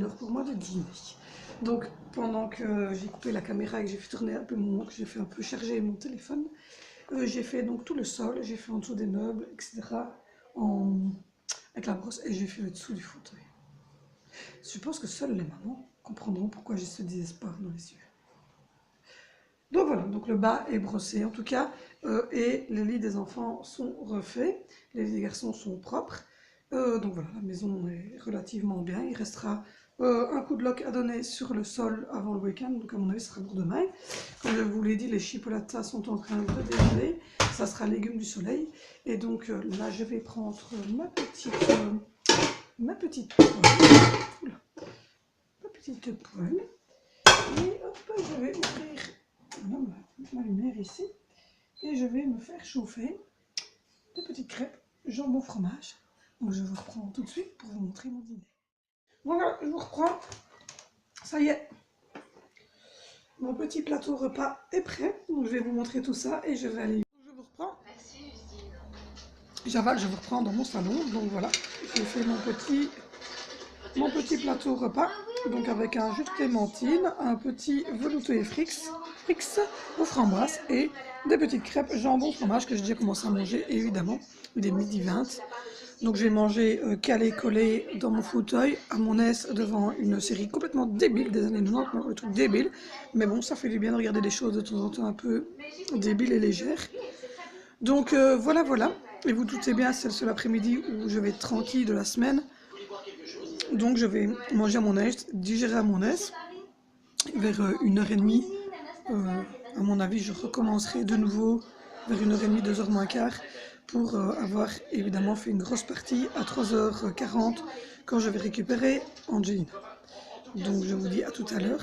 l'heure pour moi de dîner. Donc pendant que j'ai coupé la caméra et que j'ai fait tourner un peu que j'ai fait un peu charger mon téléphone, j'ai fait donc tout le sol, j'ai fait en dessous des meubles, etc. Avec la brosse et j'ai fait le dessous du fauteuil. Je pense que seules les mamans comprendront pourquoi j'ai ce désespoir dans les yeux. Donc voilà, donc le bas est brossé en tout cas, et les lits des enfants sont refaits, les lits des garçons sont propres. Donc voilà, la maison est relativement bien. Il restera un coup de loc à donner sur le sol avant le week-end, donc à mon avis ce sera pour demain. Comme je vous l'ai dit, les chipolatas sont en train de dégeler, ça sera légumes du soleil. Et donc là je vais prendre ma petite poêle, et hop, je vais ouvrir ma lumière ici, et je vais me faire chauffer de petites crêpes jambon fromage. Donc je vous reprends tout de suite pour vous montrer mon dîner. Voilà, je vous reprends. Ça y est, mon petit plateau repas est prêt. Donc je vais vous montrer tout ça et je vais aller. Je vous reprends. J'avale, je vous reprends dans mon salon. Donc voilà, j'ai fait mon petit plateau repas. Donc avec un jus de clémentine, un petit velouté frix aux framboises et des petites crêpes jambon fromage que j'ai déjà commencé à manger évidemment. Il est midi 20. Donc j'ai mangé calé collé dans mon fauteuil à mon aise devant une série complètement débile des années 90, le truc débile. Mais bon, ça fait du bien de regarder des choses de temps en temps un peu débiles et légères. Donc voilà. Et vous doutez bien, c'est le seul après-midi où je vais être tranquille de la semaine. Donc je vais manger à mon aise, digérer à mon aise. Vers 1h30, à mon avis, je recommencerai de nouveau vers 1h30, 2h moins quart, pour avoir évidemment fait une grosse partie à 3h40 quand je vais récupérer Angeline. Donc je vous dis à tout à l'heure.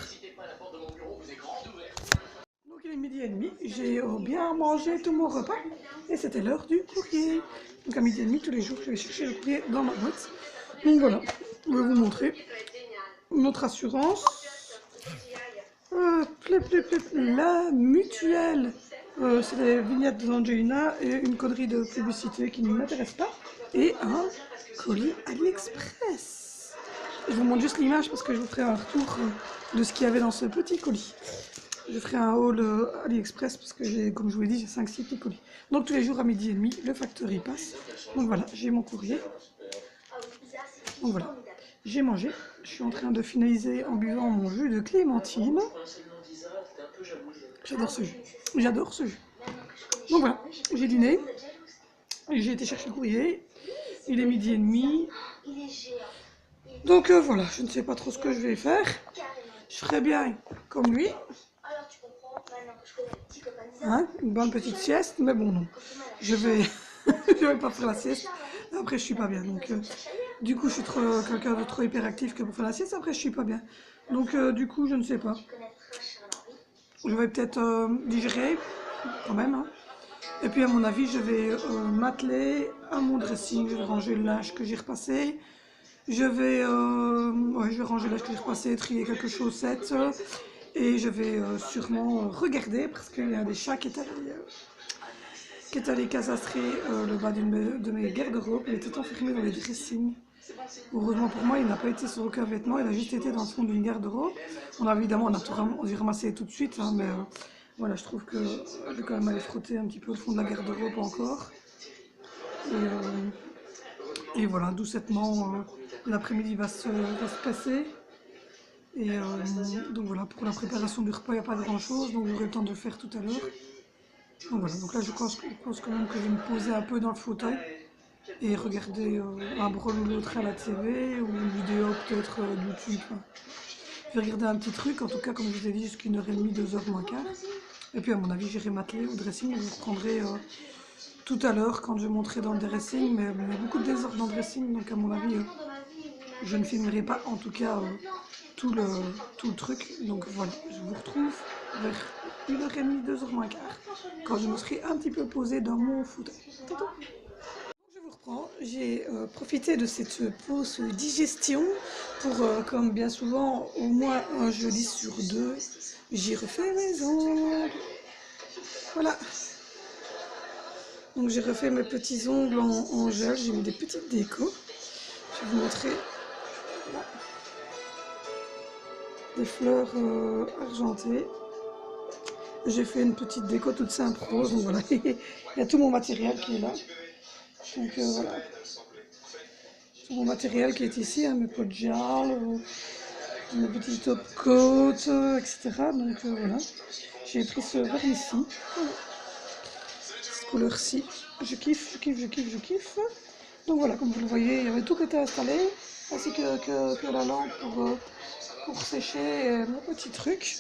Donc il est 12h30, j'ai bien mangé tout mon repas et c'était l'heure du courrier. Donc à 12h30 tous les jours je vais chercher le courrier dans ma boîte. Donc voilà, je vais vous montrer notre assurance. La mutuelle. C'est des vignettes d'Angelina et une connerie de publicité qui ne m'intéresse pas. Et un colis AliExpress. Je vous montre juste l'image parce que je vous ferai un retour de ce qu'il y avait dans ce petit colis. Je ferai un haul AliExpress parce que j'ai, comme je vous l'ai dit, j'ai 5-6 petits colis. Donc tous les jours à 12h30, le facteur y passe. Donc voilà, j'ai mon courrier. Donc voilà, j'ai mangé. Je suis en train de finaliser en buvant mon jus de clémentine. J'adore ce jus. J'adore ce jus. Donc voilà, j'ai dîné. J'ai été chercher le courrier. Il est 12h30. Donc voilà, je ne sais pas trop ce que je vais faire. Je ferai bien comme lui. Hein, une bonne petite sieste, mais bon non. Je vais pas faire la sieste. Après je suis pas bien. Donc du coup je suis quelqu'un de trop hyperactif que pour faire la sieste. Après je suis pas bien. Donc du coup je ne sais pas. Je vais peut-être digérer quand même. Hein. Et puis à mon avis je vais m'atteler à mon dressing. Je vais ranger le linge que j'ai repassé. Je vais ranger le linge que j'ai repassé, trier quelques chaussettes. Et je vais sûrement regarder parce qu'il y a des chats qui est allé casastrer le bas de mes garde-robes. Il était enfermé dans les dressings. Heureusement pour moi, il n'a pas été sur aucun vêtement, il a juste été dans le fond d'une garde-robe. Évidemment, on a dû ramasser tout de suite, hein, mais voilà, je trouve que je vais quand même aller frotter un petit peu le fond de la garde-robe encore. Et voilà, doucettement, l'après-midi va se passer. Et donc voilà, pour la préparation du repas, il n'y a pas grand chose, donc j'aurai le temps de le faire tout à l'heure. Donc voilà, donc là je pense quand même que je vais me poser un peu dans le fauteuil et regarder un brol ou l'autre à la TV ou une vidéo peut-être YouTube. Je vais regarder un petit truc, en tout cas comme je vous ai dit, jusqu'à 1h30, 2h moins quart. Et puis à mon avis j'irai m'atteler au dressing, je vous reprendrai tout à l'heure quand je monterai dans le dressing, mais il y a beaucoup de désordre dans le dressing, donc à mon avis je ne filmerai pas en tout cas tout le truc. Donc voilà, je vous retrouve vers 1h30, 2h moins quart, quand je me serai un petit peu posée dans mon fauteuil. Je vous reprends, j'ai profité de cette pause digestion pour, comme bien souvent, au moins un jeudi sur deux, j'y refais mes ongles. Voilà. Donc j'ai refait mes petits ongles en gel, j'ai mis des petites décos. Je vais vous montrer. Là. des fleurs argentées. J'ai fait une petite déco toute simple rose, donc voilà, il y a tout mon matériel qui est là. Donc voilà, tout mon matériel qui est ici, hein, mes pots de gel, mes petits top coats, etc. Donc voilà, j'ai pris ce vernis-ci, voilà. Cette couleur-ci, je kiffe, je kiffe, je kiffe, je kiffe. Donc voilà, comme vous le voyez, il y avait tout qui était installé, ainsi que la lampe pour sécher mon petit truc.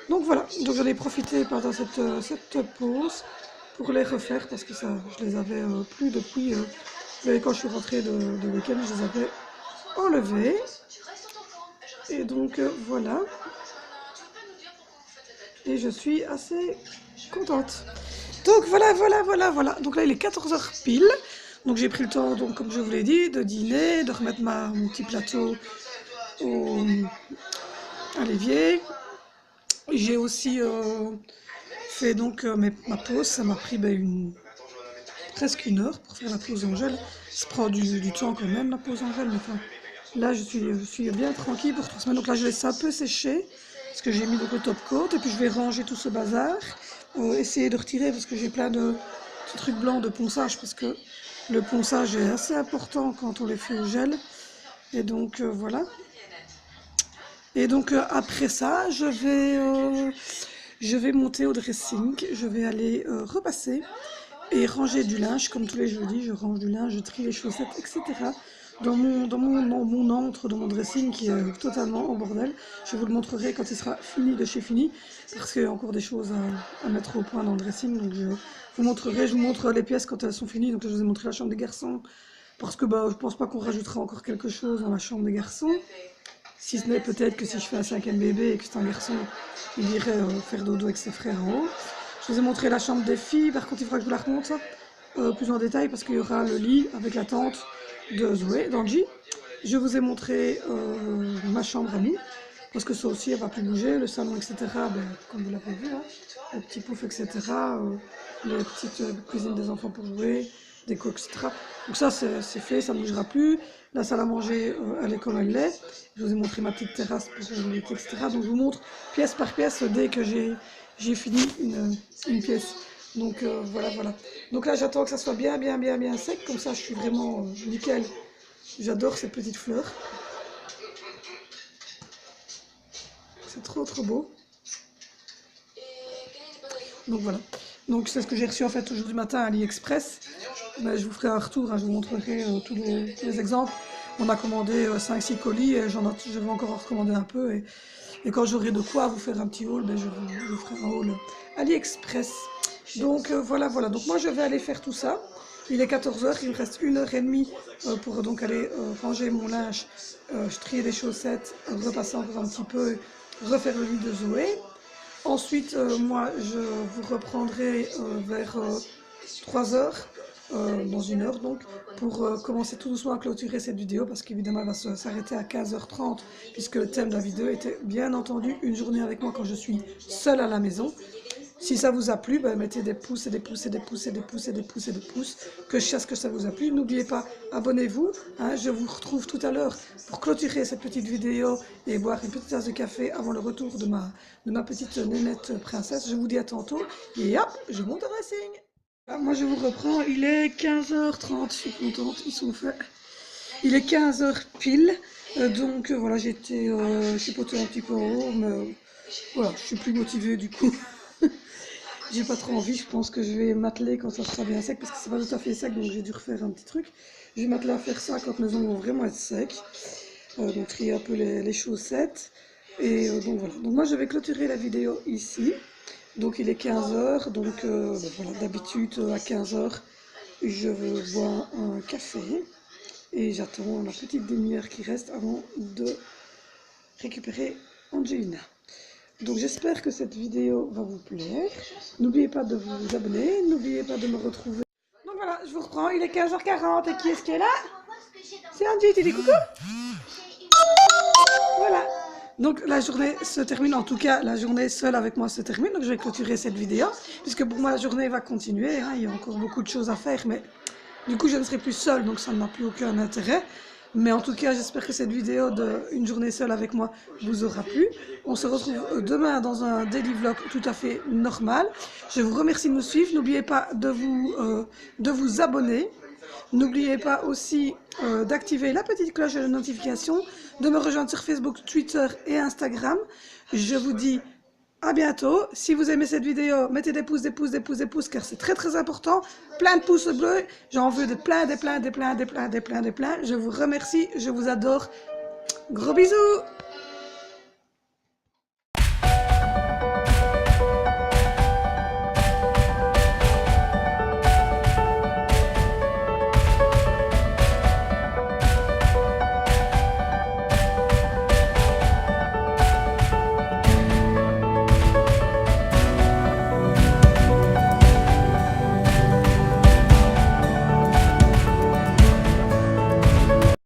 Donc voilà, donc j'en ai profité pendant cette pause pour les refaire parce que ça, je les avais plus depuis quand je suis rentrée de week-end, je les avais enlevés. Et donc voilà, et je suis assez contente. Donc voilà, voilà, voilà, voilà. Donc là il est 14h pile. Donc j'ai pris le temps, donc, comme je vous l'ai dit, de dîner, de remettre mon petit plateau à l'évier. J'ai aussi fait donc ma pause, ça m'a pris presque 1 heure pour faire la pause en gel. Ça prend du temps quand même la pause en gel, mais enfin, là je suis bien tranquille pour 3 semaines. Donc là je laisse ça un peu sécher, parce que j'ai mis donc le top coat, et puis je vais ranger tout ce bazar, essayer de retirer parce que j'ai plein de petits trucs blancs de ponçage, parce que le ponçage est assez important quand on les fait au gel. Et donc voilà. Et donc après ça, je vais monter au dressing, je vais aller repasser et ranger du linge, comme tous les jeudis, je range du linge, je trie les chaussettes, etc. Dans mon antre, dans mon dressing qui est totalement en bordel. Je vous le montrerai quand il sera fini de chez Fini, parce qu'il y a encore des choses à mettre au point dans le dressing. Donc je vous montre les pièces quand elles sont finies. Donc je vous ai montré la chambre des garçons, parce que je pense pas qu'on rajoutera encore quelque chose dans la chambre des garçons. Si ce n'est peut-être que si je fais un 5e bébé et que c'est un garçon, il irait faire dodo avec ses frères en haut. Je vous ai montré la chambre des filles, par contre il faudra que je vous la remonte plus en détail parce qu'il y aura le lit avec la tente de Zoé, d'Angie. Je vous ai montré ma chambre à nous, parce que ça aussi elle va plus bouger, le salon, etc. Comme vous l'avez vu, hein, les petits poufs, etc. Les petites cuisines des enfants pour jouer, des coques, etc. Donc ça c'est fait, ça ne bougera plus. La salle à manger, elle est comme elle l'est. Je vous ai montré ma petite terrasse pour l'été, etc. Donc je vous montre pièce par pièce dès que j'ai fini une pièce. Donc voilà, voilà. Donc là j'attends que ça soit bien sec, comme ça je suis vraiment nickel. J'adore ces petites fleurs. C'est trop beau. Donc voilà. Donc c'est ce que j'ai reçu en fait aujourd'hui matin à AliExpress. Mais je vous ferai un retour, hein, je vous montrerai tous les exemples. On a commandé 5-6 colis et je vais encore en recommander un peu. Et quand j'aurai de quoi vous faire un petit haul, je vous ferai un haul AliExpress. Donc voilà, voilà. Donc moi je vais aller faire tout ça. Il est 14h, il me reste 1h30 pour donc aller ranger mon linge, trier les chaussettes, repasser encore un petit peu, refaire le lit de Zoé. Ensuite, moi je vous reprendrai vers 3h. Dans 1 heure donc, pour commencer tout doucement à clôturer cette vidéo, parce qu'évidemment elle va s'arrêter à 15h30, puisque le thème de la vidéo était bien entendu une journée avec moi quand je suis seule à la maison. Si ça vous a plu, mettez des pouces et des pouces et des pouces et des pouces et des pouces et des pouces, que je sache que ça vous a plu. N'oubliez pas, abonnez-vous, hein, je vous retrouve tout à l'heure pour clôturer cette petite vidéo et boire une petite tasse de café avant le retour de ma petite nénette princesse. Je vous dis à tantôt, et hop, je monte au dressing. Moi je vous reprends, il est 15h30, je suis contente, ils sont faits. Il est 15h pile, donc voilà, j'ai été chipotée un petit peu en haut, mais voilà, je suis plus motivée du coup. J'ai pas trop envie, je pense que je vais m'atteler quand ça sera bien sec, parce que c'est pas tout à fait sec, donc j'ai dû refaire un petit truc. Je vais m'atteler à faire ça quand mes ongles vont vraiment être secs, donc trier un peu les chaussettes, et donc voilà. Donc moi je vais clôturer la vidéo ici. Donc il est 15h, donc voilà, d'habitude à 15h, je bois un café et j'attends la petite demi-heure qui reste avant de récupérer Angelina. Donc j'espère que cette vidéo va vous plaire. N'oubliez pas de vous abonner, n'oubliez pas de me retrouver. Donc voilà, je vous reprends, il est 15h40 et qui est-ce qui est là? C'est Angie, tu dis coucou? Voilà. Donc la journée se termine, en tout cas la journée seule avec moi se termine, donc je vais clôturer cette vidéo, puisque pour moi la journée va continuer, hein, il y a encore beaucoup de choses à faire, mais du coup je ne serai plus seule, donc ça n'a plus aucun intérêt. Mais en tout cas, j'espère que cette vidéo de une journée seule avec moi vous aura plu. On se retrouve demain dans un daily vlog tout à fait normal. Je vous remercie de nous suivre. N'oubliez pas de vous abonner. N'oubliez pas aussi d'activer la petite cloche de notification, de me rejoindre sur Facebook, Twitter et Instagram. Je vous dis à bientôt. Si vous aimez cette vidéo, mettez des pouces, des pouces, des pouces, des pouces, car c'est très très important. Plein de pouces bleus. J'en veux des plein, des plein, des plein, des plein, des plein, des plein. Je vous remercie, je vous adore. Gros bisous!